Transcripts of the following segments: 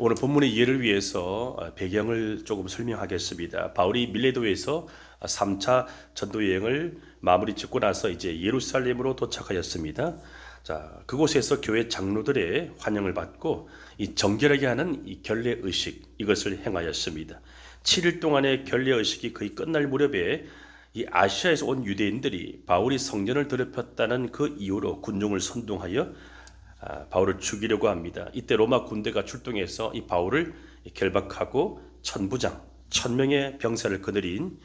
오늘 본문의 이해를 위해서 배경을 조금 설명하겠습니다. 바울이 밀레도에서 3차 전도 여행을 마무리 짓고 나서 이제 예루살렘으로 도착하였습니다. 자, 그곳에서 교회 장로들의 환영을 받고 이 정결하게 하는 이 결례 의식 이것을 행하였습니다. 7일 동안의 결례 의식이 거의 끝날 무렵에 이 아시아에서 온 유대인들이 바울이 성전을 더럽혔다는 그 이유로 군중을 선동하여 바울을 죽이려고 합니다. 이때 로마 군대가 출동해서 이 바울을 결박하고 천부장, 1000명의 병사를 거느린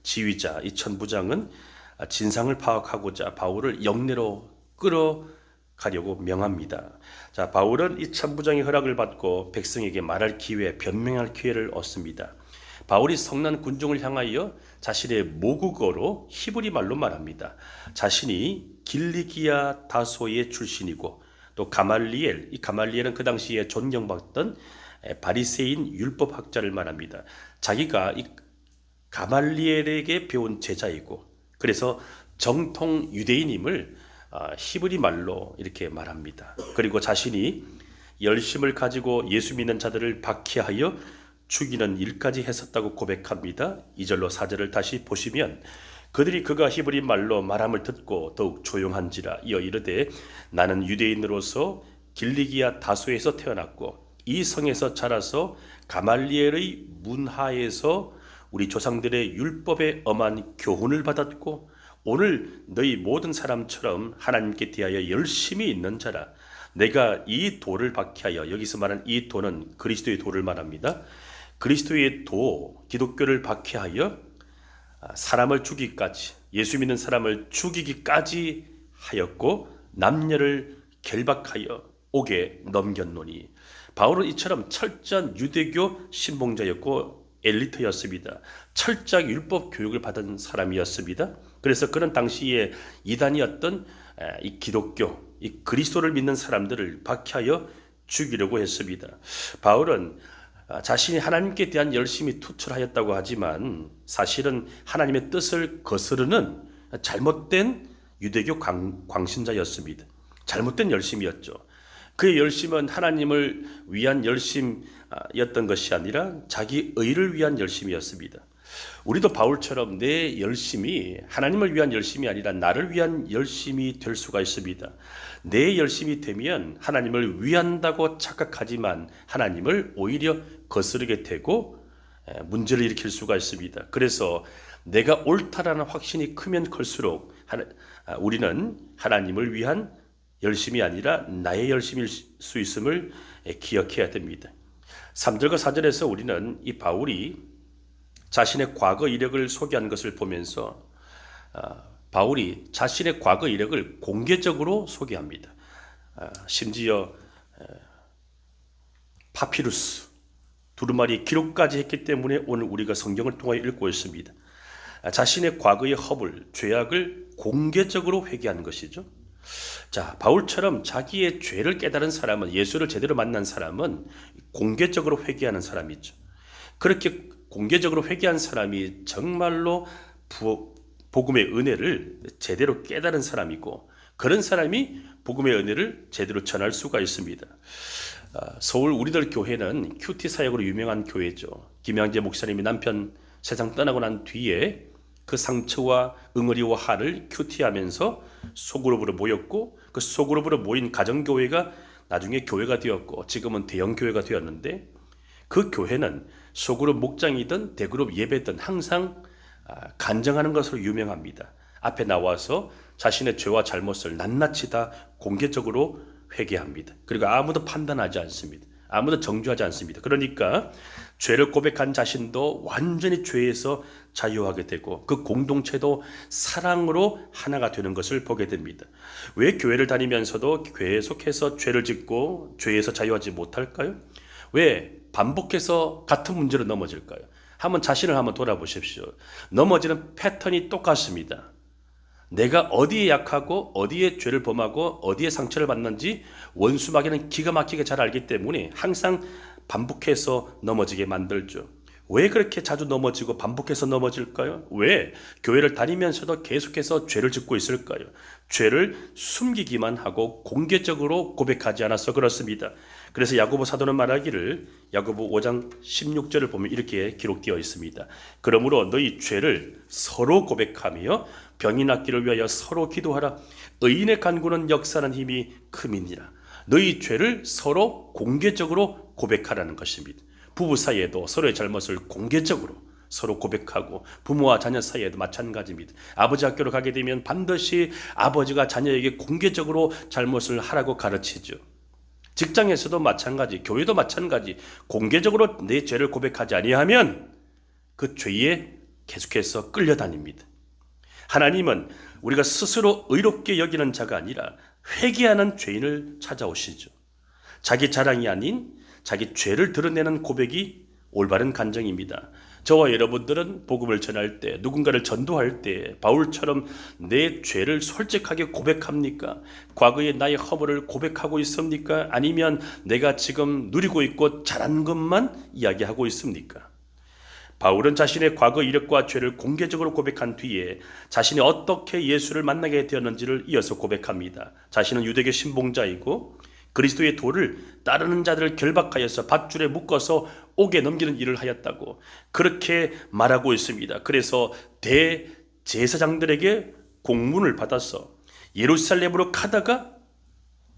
지휘자, 이 천부장은 진상을 파악하고자 바울을 영내로 끌어가려고 명합니다. 자, 바울은 이 천부장의 허락을 받고 백성에게 말할 기회, 변명할 기회를 얻습니다. 바울이 성난 군중을 향하여 자신의 모국어로 히브리 말로 말합니다. 자신이 길리기아 다소의 출신이고 또 가말리엘, 이 가말리엘은 그 당시에 존경받던 바리새인 율법학자를 말합니다. 자기가 이 가말리엘에게 배운 제자이고 그래서 정통 유대인임을 히브리 말로 이렇게 말합니다. 그리고 자신이 열심을 가지고 예수 믿는 자들을 박해하여 죽이는 일까지 했었다고 고백합니다. 2절로 4절을 다시 보시면 그들이 그가 히브리 말로 말함을 듣고 더욱 조용한지라 이어 이르되 나는 유대인으로서 길리기아 다소에서 태어났고 이 성에서 자라서 가말리엘의 문하에서 우리 조상들의 율법에 엄한 교훈을 받았고 오늘 너희 모든 사람처럼 하나님께 대하여 열심히 있는 자라. 내가 이 도를 박해하여, 여기서 말하는 이 도는 그리스도의 도를 말합니다. 그리스도의 도, 기독교를 박해하여 사람을 죽이기까지, 예수 믿는 사람을 죽이기까지 하였고 남녀를 결박하여 옥에 넘겼노니. 바울은 이처럼 철저한 유대교 신봉자였고 엘리트였습니다. 철저하게 율법 교육을 받은 사람이었습니다. 그래서 그는 당시에 이단이었던 이 기독교, 이 그리스도를 믿는 사람들을 박해하여 죽이려고 했습니다. 바울은 자신이 하나님께 대한 열심이 투철하였다고 하지만 사실은 하나님의 뜻을 거스르는 잘못된 유대교 광신자였습니다. 잘못된 열심이었죠. 그의 열심은 하나님을 위한 열심이었던 것이 아니라 자기 의를 위한 열심이었습니다. 우리도 바울처럼 내 열심이 하나님을 위한 열심이 아니라 나를 위한 열심이 될 수가 있습니다. 내 열심이 되면 하나님을 위한다고 착각하지만 하나님을 오히려 거스르게 되고 문제를 일으킬 수가 있습니다. 그래서 내가 옳다라는 확신이 크면 클수록 우리는 하나님을 위한 열심이 아니라 나의 열심일 수 있음을 기억해야 됩니다. 3절과 4절에서 우리는 이 바울이 자신의 과거 이력을 소개한 것을 보면서 바울이 자신의 과거 이력을 공개적으로 소개합니다. 심지어 파피루스, 두루마리 기록까지 했기 때문에 오늘 우리가 성경을 통하여 읽고 있습니다. 자신의 과거의 허물, 죄악을 공개적으로 회개하는 것이죠. 자, 바울처럼 자기의 죄를 깨달은 사람은, 예수를 제대로 만난 사람은 공개적으로 회개하는 사람이죠. 그렇게 공개적으로 회개한 사람이 정말로 복음의 은혜를 제대로 깨달은 사람이고 그런 사람이 복음의 은혜를 제대로 전할 수가 있습니다. 서울 우리들 교회는 큐티 사역으로 유명한 교회죠. 김양재 목사님이 남편 세상 떠나고 난 뒤에 그 상처와 응어리와 화를 큐티하면서 소그룹으로 모였고 그 소그룹으로 모인 가정교회가 나중에 교회가 되었고 지금은 대형교회가 되었는데 그 교회는 소그룹 목장이든 대그룹 예배든 항상 간증하는 것으로 유명합니다. 앞에 나와서 자신의 죄와 잘못을 낱낱이 다 공개적으로 회개합니다. 그리고 아무도 판단하지 않습니다. 아무도 정죄하지 않습니다. 그러니까 죄를 고백한 자신도 완전히 죄에서 자유하게 되고 그 공동체도 사랑으로 하나가 되는 것을 보게 됩니다. 왜 교회를 다니면서도 계속해서 죄를 짓고 죄에서 자유하지 못할까요? 왜 반복해서 같은 문제로 넘어질까요? 자신을 한번 돌아보십시오. 넘어지는 패턴이 똑같습니다. 내가 어디에 약하고 어디에 죄를 범하고 어디에 상처를 받는지 원수마귀는 기가 막히게 잘 알기 때문에 항상 반복해서 넘어지게 만들죠. 왜 그렇게 자주 넘어지고 반복해서 넘어질까요? 왜 교회를 다니면서도 계속해서 죄를 짓고 있을까요? 죄를 숨기기만 하고 공개적으로 고백하지 않아서 그렇습니다. 그래서 야고보 사도는 말하기를 야고보 5장 16절을 보면 이렇게 기록되어 있습니다. 그러므로 너희 죄를 서로 고백하며 병이 낫기를 위하여 서로 기도하라. 의인의 간구는 역사하는 힘이 큼이니라. 너희 죄를 서로 공개적으로 고백하라는 것입니다. 부부 사이에도 서로의 잘못을 공개적으로 서로 고백하고, 부모와 자녀 사이에도 마찬가지입니다. 아버지 학교로 가게 되면 반드시 아버지가 자녀에게 공개적으로 잘못을 하라고 가르치죠. 직장에서도 마찬가지, 교회도 마찬가지, 공개적으로 내 죄를 고백하지 아니하면 그 죄에 계속해서 끌려다닙니다. 하나님은 우리가 스스로 의롭게 여기는 자가 아니라 회개하는 죄인을 찾아오시죠. 자기 자랑이 아닌 자기 죄를 드러내는 고백이 올바른 간증입니다. 저와 여러분들은 복음을 전할 때, 누군가를 전도할 때 바울처럼 내 죄를 솔직하게 고백합니까? 과거의 나의 허물을 고백하고 있습니까? 아니면 내가 지금 누리고 있고 잘한 것만 이야기하고 있습니까? 바울은 자신의 과거 이력과 죄를 공개적으로 고백한 뒤에 자신이 어떻게 예수를 만나게 되었는지를 이어서 고백합니다. 자신은 유대교 신봉자이고 그리스도의 도를 따르는 자들을 결박하여서 밧줄에 묶어서 옥에 넘기는 일을 하였다고 그렇게 말하고 있습니다. 그래서 대제사장들에게 공문을 받아서 예루살렘으로 가다가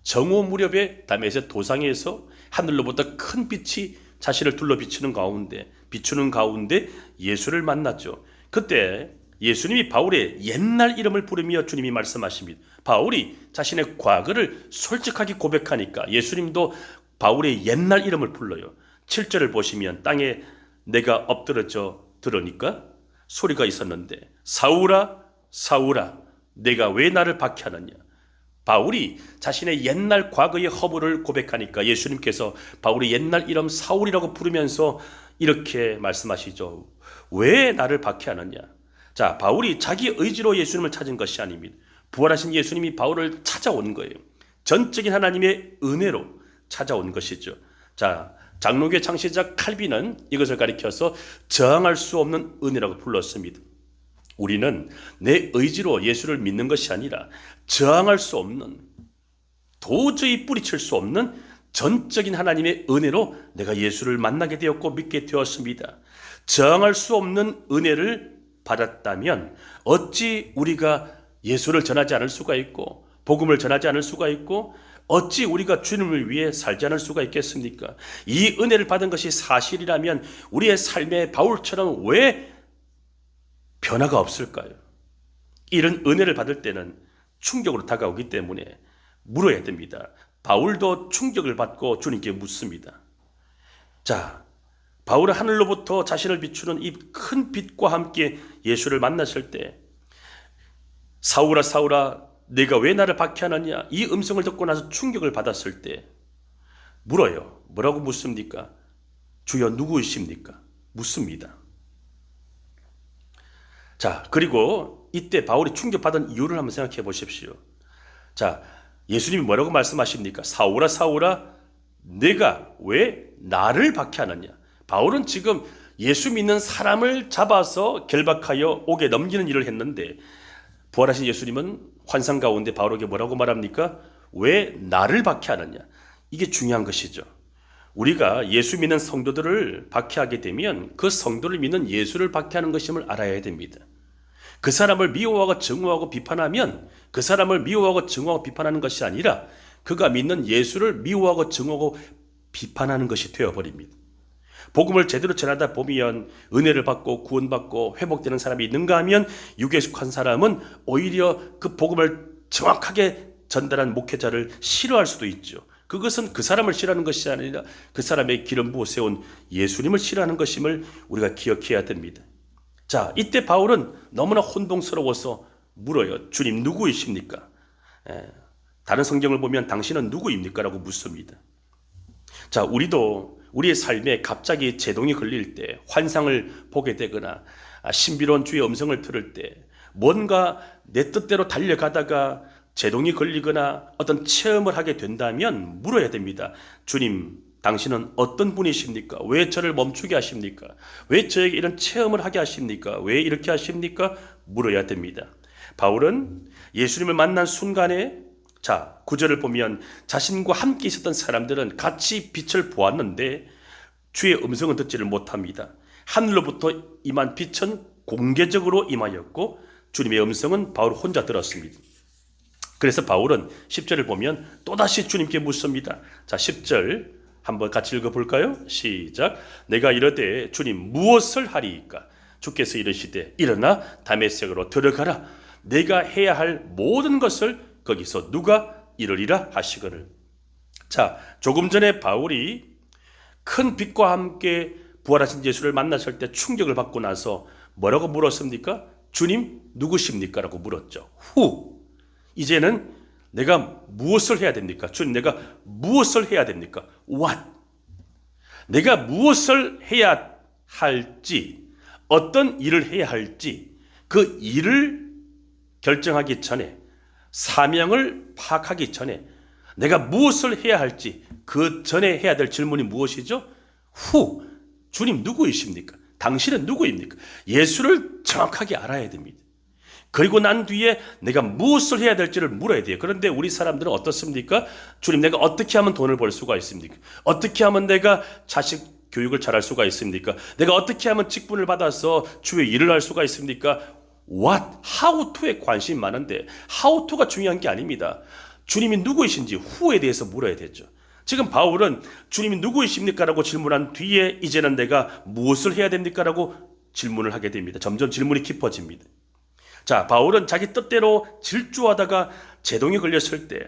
정오 무렵에 다메섹 도상에서 하늘로부터 큰 빛이 자신을 둘러 비추는 가운데 예수를 만났죠. 그때 예수님이 바울의 옛날 이름을 부르며 주님이 말씀하십니다. 바울이 자신의 과거를 솔직하게 고백하니까 예수님도 바울의 옛날 이름을 불러요. 7절을 보시면 땅에 내가 엎드러져 들으니까 소리가 있었는데 사울아 사울아 내가 왜 나를 박해하느냐. 바울이 자신의 옛날 과거의 허물을 고백하니까 예수님께서 바울의 옛날 이름 사울이라고 부르면서 이렇게 말씀하시죠. 왜 나를 박해하느냐. 자, 바울이 자기 의지로 예수님을 찾은 것이 아닙니다. 부활하신 예수님이 바울을 찾아온 거예요. 전적인 하나님의 은혜로 찾아온 것이죠. 자, 장로교 창시자 칼빈은 이것을 가리켜서 저항할 수 없는 은혜라고 불렀습니다. 우리는 내 의지로 예수를 믿는 것이 아니라 저항할 수 없는, 도저히 뿌리칠 수 없는 전적인 하나님의 은혜로 내가 예수를 만나게 되었고 믿게 되었습니다. 저항할 수 없는 은혜를 받았다면 어찌 우리가 예수를 전하지 않을 수가 있고 복음을 전하지 않을 수가 있고 어찌 우리가 주님을 위해 살지 않을 수가 있겠습니까? 이 은혜를 받은 것이 사실이라면 우리의 삶에 바울처럼 왜 변화가 없을까요? 이런 은혜를 받을 때는 충격으로 다가오기 때문에 물어야 됩니다. 바울도 충격을 받고 주님께 묻습니다. 자, 바울은 하늘로부터 자신을 비추는 이 큰 빛과 함께 예수를 만났을 때 사울아 사울아 내가 왜 나를 박해하느냐 이 음성을 듣고 나서 충격을 받았을 때 물어요. 뭐라고 묻습니까? 주여 누구이십니까? 묻습니다. 자, 그리고 이때 바울이 충격받은 이유를 한번 생각해 보십시오. 자, 예수님이 뭐라고 말씀하십니까? 사울아 사울아 내가 왜 나를 박해하느냐. 바울은 지금 예수 믿는 사람을 잡아서 결박하여 옥에 넘기는 일을 했는데 부활하신 예수님은 환상 가운데 바울에게 뭐라고 말합니까? 왜 나를 박해하느냐. 이게 중요한 것이죠. 우리가 예수 믿는 성도들을 박해하게 되면 그 성도를 믿는 예수를 박해하는 것임을 알아야 됩니다. 그 사람을 미워하고 증오하고 비판하면 그 사람을 미워하고 증오하고 비판하는 것이 아니라 그가 믿는 예수를 미워하고 증오하고 비판하는 것이 되어버립니다. 복음을 제대로 전하다 보면 은혜를 받고 구원받고 회복되는 사람이 있는가 하면 육에 속한 사람은 오히려 그 복음을 정확하게 전달한 목회자를 싫어할 수도 있죠. 그것은 그 사람을 싫어하는 것이 아니라 그 사람의 기름 부어 세운 예수님을 싫어하는 것임을 우리가 기억해야 됩니다. 자, 이때 바울은 너무나 혼동스러워서 물어요. 주님 누구이십니까? 다른 성경을 보면 당신은 누구입니까? 라고 묻습니다. 자, 우리도 우리의 삶에 갑자기 제동이 걸릴 때, 환상을 보게 되거나 신비로운 주의 음성을 들을 때, 뭔가 내 뜻대로 달려가다가 제동이 걸리거나 어떤 체험을 하게 된다면 물어야 됩니다. 주님 당신은 어떤 분이십니까? 왜 저를 멈추게 하십니까? 왜 저에게 이런 체험을 하게 하십니까? 왜 이렇게 하십니까? 물어야 됩니다. 바울은 예수님을 만난 순간에, 자, 9절을 보면 자신과 함께 있었던 사람들은 같이 빛을 보았는데 주의 음성은 듣지를 못합니다. 하늘로부터 임한 빛은 공개적으로 임하였고 주님의 음성은 바울 혼자 들었습니다. 그래서 바울은 10절을 보면 또다시 주님께 묻습니다. 자, 10절 한번 같이 읽어볼까요? 시작. 내가 이르되 주님 무엇을 하리이까? 주께서 이르시되 일어나 다메섹으로 들어가라. 내가 해야 할 모든 것을 거기서 누가 이루리라 하시거늘. 자, 조금 전에 바울이 큰 빛과 함께 부활하신 예수를 만났을 때 충격을 받고 나서 뭐라고 물었습니까? 주님 누구십니까? 라고 물었죠. 이제는 내가 무엇을 해야 됩니까? 주님, 내가 무엇을 해야 됩니까? What? 내가 무엇을 해야 할지, 어떤 일을 해야 할지, 그 일을 결정하기 전에, 사명을 파악하기 전에 내가 무엇을 해야 할지 그 전에 해야 될 질문이 무엇이죠? 주님 누구이십니까? 당신은 누구입니까? 예수를 정확하게 알아야 됩니다. 그리고 난 뒤에 내가 무엇을 해야 될지를 물어야 돼요. 그런데 우리 사람들은 어떻습니까? 주님, 내가 어떻게 하면 돈을 벌 수가 있습니까? 어떻게 하면 내가 자식 교육을 잘할 수가 있습니까? 내가 어떻게 하면 직분을 받아서 주의 일을 할 수가 있습니까? What? How to에 관심이 많은데 how to가 중요한 게 아닙니다. 주님이 누구이신지 who에 대해서 물어야 되죠. 지금 바울은 주님이 누구이십니까? 라고 질문한 뒤에 이제는 내가 무엇을 해야 됩니까? 라고 질문을 하게 됩니다. 점점 질문이 깊어집니다. 자, 바울은 자기 뜻대로 질주하다가 제동이 걸렸을 때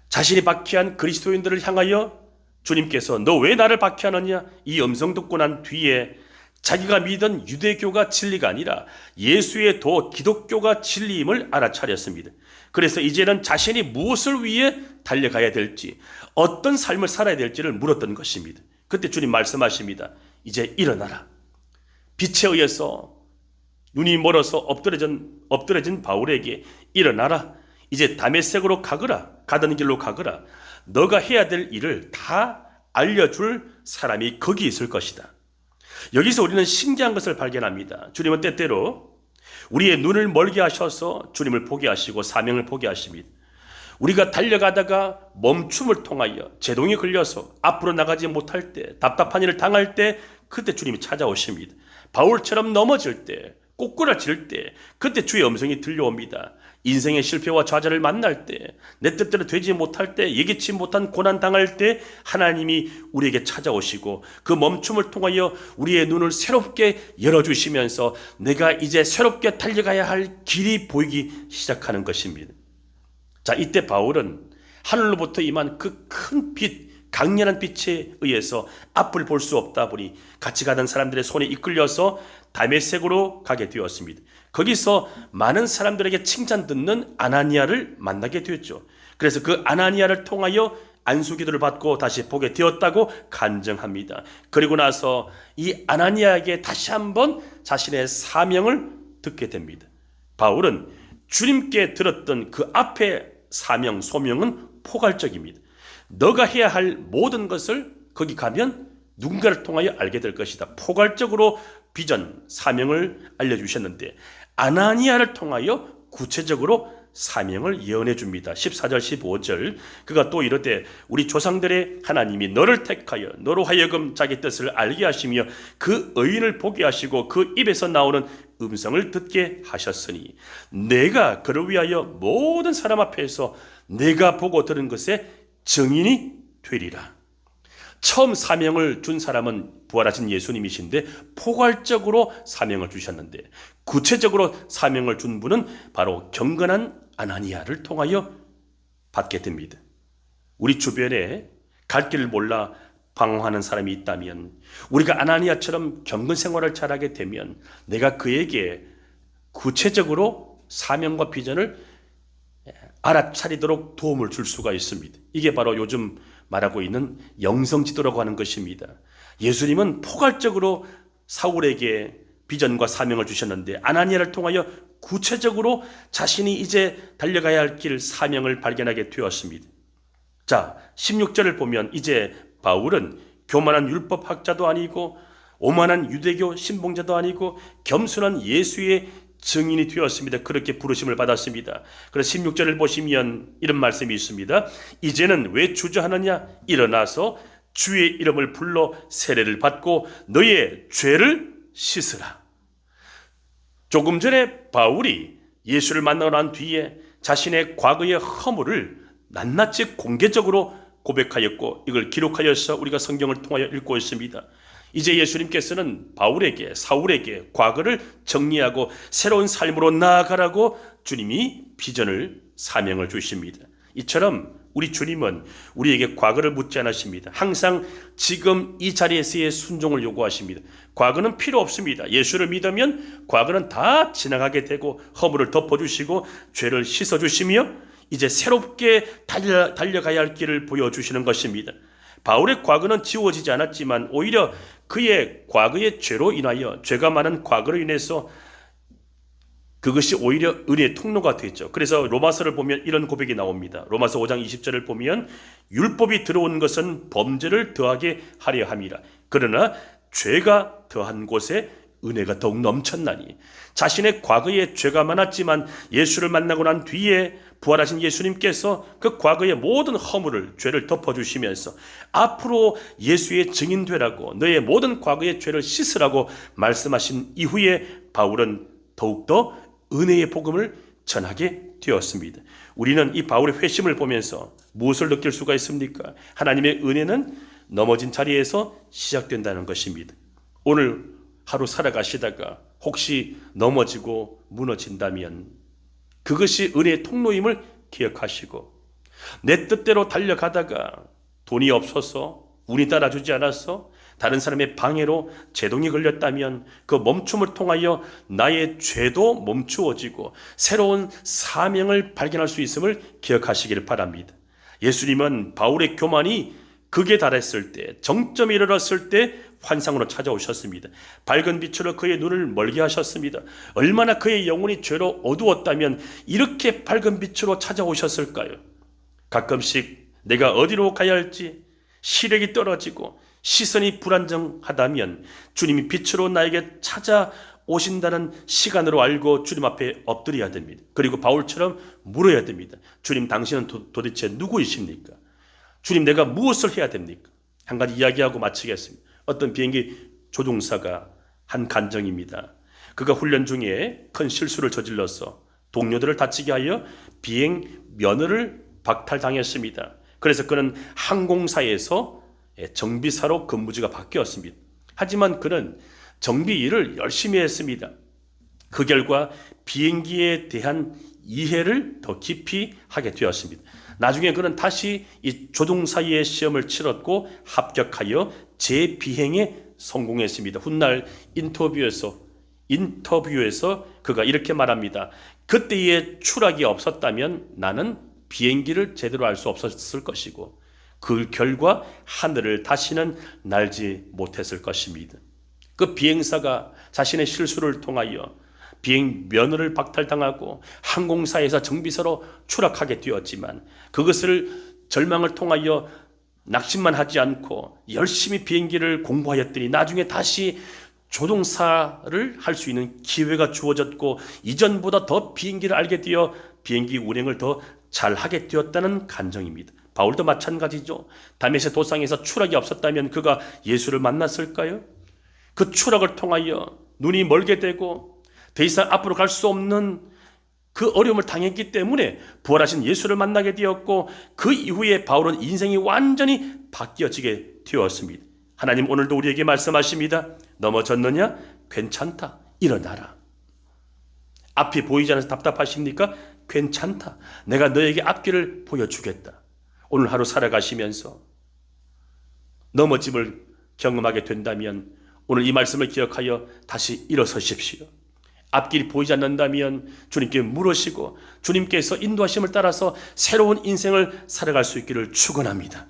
자신이 박해한 그리스도인들을 향하여 주님께서 너 왜 나를 박해하느냐? 이 음성 듣고 난 뒤에 자기가 믿은 유대교가 진리가 아니라 예수의 도 기독교가 진리임을 알아차렸습니다. 그래서 이제는 자신이 무엇을 위해 달려가야 될지, 어떤 삶을 살아야 될지를 물었던 것입니다. 그때 주님 말씀하십니다. 이제 일어나라. 빛에 의해서 눈이 멀어서 엎드려진 바울에게 일어나라. 이제 다메섹으로 가거라. 가던 길로 가거라. 너가 해야 될 일을 다 알려줄 사람이 거기 있을 것이다. 여기서 우리는 신기한 것을 발견합니다. 주님은 때때로 우리의 눈을 멀게 하셔서 주님을 보게 하시고 사명을 보게 하십니다. 우리가 달려가다가 멈춤을 통하여 제동이 걸려서 앞으로 나가지 못할 때, 답답한 일을 당할 때 그때 주님이 찾아오십니다. 바울처럼 넘어질 때, 꼬꾸라질 때 그때 주의 음성이 들려옵니다. 인생의 실패와 좌절을 만날 때, 내 뜻대로 되지 못할 때, 예기치 못한 고난 당할 때 하나님이 우리에게 찾아오시고 그 멈춤을 통하여 우리의 눈을 새롭게 열어주시면서 내가 이제 새롭게 달려가야 할 길이 보이기 시작하는 것입니다. 자, 이때 바울은 하늘로부터 임한 그 큰 빛, 강렬한 빛에 의해서 앞을 볼 수 없다 보니 같이 가던 사람들의 손에 이끌려서 다메섹으로 가게 되었습니다. 거기서 많은 사람들에게 칭찬 듣는 아나니아를 만나게 되었죠. 그래서 그 아나니아를 통하여 안수기도를 받고 다시 보게 되었다고 간증합니다. 그리고 나서 이 아나니아에게 다시 한번 자신의 사명을 듣게 됩니다. 바울은 주님께 들었던 그 앞에 사명, 소명은 포괄적입니다. 너가 해야 할 모든 것을 거기 가면 누군가를 통하여 알게 될 것이다. 포괄적으로 비전, 사명을 알려주셨는데 아나니아를 통하여 구체적으로 사명을 예언해 줍니다. 14절 15절 그가 또 이르되 우리 조상들의 하나님이 너를 택하여 너로 하여금 자기 뜻을 알게 하시며 그 의인을 보게 하시고 그 입에서 나오는 음성을 듣게 하셨으니 내가 그를 위하여 모든 사람 앞에서 내가 보고 들은 것에 증인이 되리라. 처음 사명을 준 사람은 부활하신 예수님이신데 포괄적으로 사명을 주셨는데 구체적으로 사명을 준 분은 바로 경건한 아나니아를 통하여 받게 됩니다. 우리 주변에 갈 길을 몰라 방황하는 사람이 있다면 우리가 아나니아처럼 경건 생활을 잘하게 되면 내가 그에게 구체적으로 사명과 비전을 알아차리도록 도움을 줄 수가 있습니다. 이게 바로 요즘 말하고 있는 영성지도라고 하는 것입니다. 예수님은 포괄적으로 사울에게 비전과 사명을 주셨는데 아나니아를 통하여 구체적으로 자신이 이제 달려가야 할 길 사명을 발견하게 되었습니다. 자, 16절을 보면 이제 바울은 교만한 율법학자도 아니고 오만한 유대교 신봉자도 아니고 겸손한 예수의 증인이 되었습니다. 그렇게 부르심을 받았습니다. 그래서 16절을 보시면 이런 말씀이 있습니다. 이제는 왜 주저하느냐? 일어나서 주의 이름을 불러 세례를 받고 너의 죄를 씻으라. 조금 전에 바울이 예수를 만나고 난 뒤에 자신의 과거의 허물을 낱낱이 공개적으로 고백하였고 이걸 기록하여서 우리가 성경을 통하여 읽고 있습니다. 이제 예수님께서는 바울에게 사울에게 과거를 정리하고 새로운 삶으로 나아가라고 주님이 비전을 사명을 주십니다. 이처럼 우리 주님은 우리에게 과거를 묻지 않으십니다. 항상 지금 이 자리에서의 순종을 요구하십니다. 과거는 필요 없습니다. 예수를 믿으면 과거는 다 지나가게 되고 허물을 덮어주시고 죄를 씻어주시며 이제 새롭게 달려가야 할 길을 보여주시는 것입니다. 바울의 과거는 지워지지 않았지만 오히려 그의 과거의 죄로 인하여 죄가 많은 과거로 인해서 그것이 오히려 은혜의 통로가 되죠. 그래서 로마서를 보면 이런 고백이 나옵니다. 로마서 5장 20절을 보면 율법이 들어온 것은 범죄를 더하게 하려 함이라. 그러나 죄가 더한 곳에 은혜가 더욱 넘쳤나니. 자신의 과거에 죄가 많았지만 예수를 만나고 난 뒤에 부활하신 예수님께서 그 과거의 모든 허물을 죄를 덮어주시면서 앞으로 예수의 증인 되라고 너의 모든 과거의 죄를 씻으라고 말씀하신 이후에 바울은 더욱더 은혜의 복음을 전하게 되었습니다. 우리는 이 바울의 회심을 보면서 무엇을 느낄 수가 있습니까? 하나님의 은혜는 넘어진 자리에서 시작된다는 것입니다. 오늘 하루 살아가시다가 혹시 넘어지고 무너진다면 그것이 은혜의 통로임을 기억하시고 내 뜻대로 달려가다가 돈이 없어서 운이 따라주지 않아서 다른 사람의 방해로 제동이 걸렸다면 그 멈춤을 통하여 나의 죄도 멈추어지고 새로운 사명을 발견할 수 있음을 기억하시기를 바랍니다. 예수님은 바울의 교만이 극에 달했을 때, 정점에 이르렀을 때 환상으로 찾아오셨습니다. 밝은 빛으로 그의 눈을 멀게 하셨습니다. 얼마나 그의 영혼이 죄로 어두웠다면 이렇게 밝은 빛으로 찾아오셨을까요? 가끔씩 내가 어디로 가야 할지 시력이 떨어지고 시선이 불안정하다면 주님이 빛으로 나에게 찾아오신다는 시간으로 알고 주님 앞에 엎드려야 됩니다. 그리고 바울처럼 물어야 됩니다. 주님, 당신은 도대체 누구이십니까? 주님, 내가 무엇을 해야 됩니까? 한 가지 이야기하고 마치겠습니다. 어떤 비행기 조종사가 한 간정입니다. 그가 훈련 중에 큰 실수를 저질러서 동료들을 다치게 하여 비행 면허를 박탈당했습니다. 그래서 그는 항공사에서 정비사로 근무지가 바뀌었습니다. 하지만 그는 정비 일을 열심히 했습니다. 그 결과 비행기에 대한 이해를 더 깊이 하게 되었습니다. 나중에 그는 다시 이 조종사의 시험을 치렀고 합격하여 재비행에 성공했습니다. 훗날 인터뷰에서 그가 이렇게 말합니다. 그때의 추락이 없었다면 나는 비행기를 제대로 할 수 없었을 것이고 그 결과 하늘을 다시는 날지 못했을 것입니다. 그 비행사가 자신의 실수를 통하여 비행 면허를 박탈당하고 항공사에서 정비사로 추락하게 되었지만 그것을 절망을 통하여 낙심만 하지 않고 열심히 비행기를 공부하였더니 나중에 다시 조종사를 할 수 있는 기회가 주어졌고 이전보다 더 비행기를 알게 되어 비행기 운행을 더 잘하게 되었다는 간정입니다. 바울도 마찬가지죠. 다메섹 도상에서 추락이 없었다면 그가 예수를 만났을까요? 그 추락을 통하여 눈이 멀게 되고 더 이상 앞으로 갈 수 없는 그 어려움을 당했기 때문에 부활하신 예수를 만나게 되었고 그 이후에 바울은 인생이 완전히 바뀌어지게 되었습니다. 하나님 오늘도 우리에게 말씀하십니다. 넘어졌느냐? 괜찮다. 일어나라. 앞이 보이지 않아서 답답하십니까? 괜찮다. 내가 너에게 앞길을 보여주겠다. 오늘 하루 살아가시면서 넘어짐을 경험하게 된다면 오늘 이 말씀을 기억하여 다시 일어서십시오. 앞길이 보이지 않는다면 주님께 물으시고 주님께서 인도하심을 따라서 새로운 인생을 살아갈 수 있기를 축원합니다.